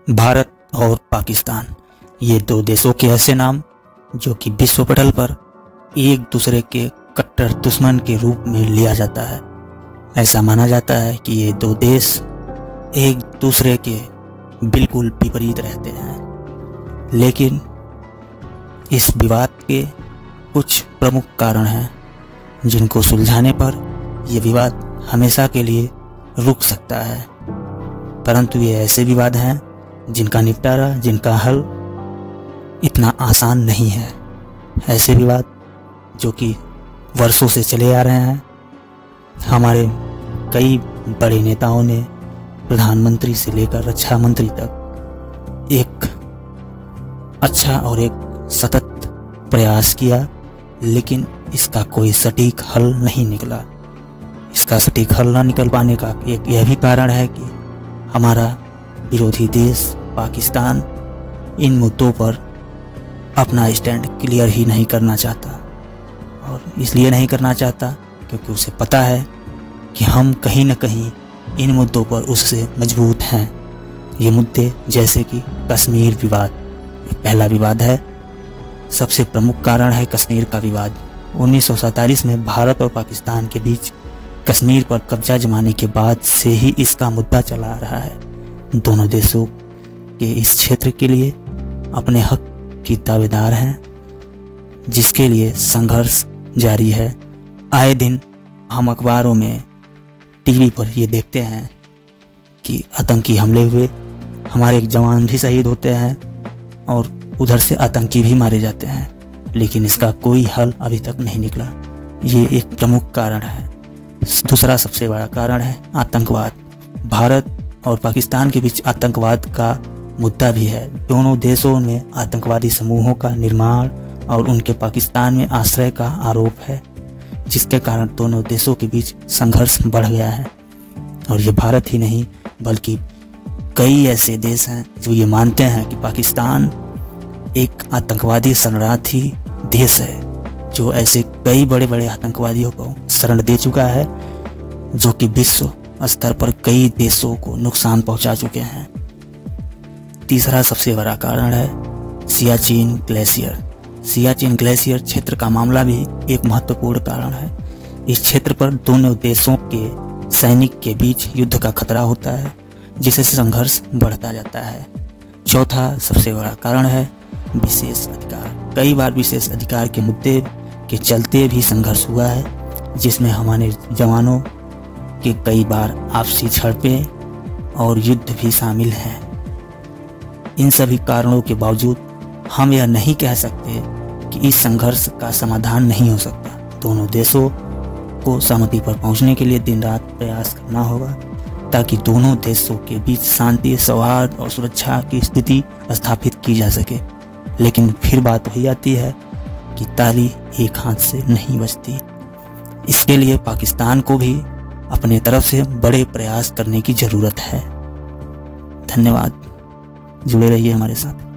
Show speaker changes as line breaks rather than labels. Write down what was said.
भारत और पाकिस्तान, ये दो देशों के ऐसे नाम जो कि विश्व पटल पर एक दूसरे के कट्टर दुश्मन के रूप में लिया जाता है। ऐसा माना जाता है कि ये दो देश एक दूसरे के बिल्कुल विपरीत रहते हैं, लेकिन इस विवाद के कुछ प्रमुख कारण हैं जिनको सुलझाने पर यह विवाद हमेशा के लिए रुक सकता है। परंतु ये ऐसे विवाद हैं जिनका निपटारा, जिनका हल इतना आसान नहीं है। ऐसे विवाद जो कि वर्षों से चले आ रहे हैं। हमारे कई बड़े नेताओं ने प्रधानमंत्री से लेकर रक्षा मंत्री तक एक अच्छा और एक सतत प्रयास किया, लेकिन इसका कोई सटीक हल नहीं निकला। इसका सटीक हल न निकल पाने का एक यह भी कारण है कि हमारा विरोधी देश पाकिस्तान इन मुद्दों पर अपना स्टैंड क्लियर ही नहीं करना चाहता, और इसलिए नहीं करना चाहता क्योंकि उसे पता है कि हम कहीं न कहीं इन मुद्दों पर उससे मजबूत हैं। ये मुद्दे जैसे कि कश्मीर विवाद, पहला विवाद है, सबसे प्रमुख कारण है कश्मीर का विवाद। 1947 में भारत और पाकिस्तान के बीच कश्मीर पर कब्जा जमाने के बाद से ही इसका मुद्दा चला आ रहा है। दोनों देशों के इस क्षेत्र के लिए अपने हक की दावेदार हैं, जिसके लिए संघर्ष जारी है। आए दिन हम अखबारों में, टीवी पर ये देखते हैं कि आतंकी हमले हुए, हमारे जवान भी शहीद होते हैं और उधर से आतंकी भी मारे जाते हैं, लेकिन इसका कोई हल अभी तक नहीं निकला। ये एक प्रमुख कारण है। दूसरा सबसे बड़ा कारण है आतंकवाद। भारत और पाकिस्तान के बीच आतंकवाद का मुद्दा भी है। दोनों देशों में आतंकवादी समूहों का निर्माण और उनके पाकिस्तान में आश्रय का आरोप है, जिसके कारण दोनों देशों के बीच संघर्ष बढ़ गया है। और ये भारत ही नहीं बल्कि कई ऐसे देश हैं जो ये मानते हैं कि पाकिस्तान एक आतंकवादी शरणार्थी देश है, जो ऐसे कई बड़े बड़े आतंकवादियों को शरण दे चुका है, जो कि विश्व स्तर पर कई देशों को नुकसान पहुंचा चुके हैं। तीसरा सबसे बड़ा कारण है सियाचिन ग्लेशियर। सियाचिन ग्लेशियर क्षेत्र का मामला भी एक महत्वपूर्ण कारण है। इस क्षेत्र पर दोनों देशों के सैनिक के बीच युद्ध का खतरा होता है, जिससे संघर्ष बढ़ता जाता है। चौथा सबसे बड़ा कारण है विशेष अधिकार। कई बार विशेष अधिकार के मुद्दे के चलते भी संघर्ष हुआ है, जिसमें हमारे जवानों के कई बार आपसी झड़पें और युद्ध भी शामिल हैं। इन सभी कारणों के बावजूद हम यह नहीं कह सकते कि इस संघर्ष का समाधान नहीं हो सकता। दोनों देशों को सहमति पर पहुंचने के लिए दिन रात प्रयास करना होगा, ताकि दोनों देशों के बीच शांति, सौहार्द और सुरक्षा की स्थिति स्थापित की जा सके। लेकिन फिर बात वही आती है कि ताली एक हाथ से नहीं बजती। इसके लिए पाकिस्तान को भी अपने तरफ से बड़े प्रयास करने की जरूरत है। धन्यवाद। जुड़े रहिए हमारे साथ।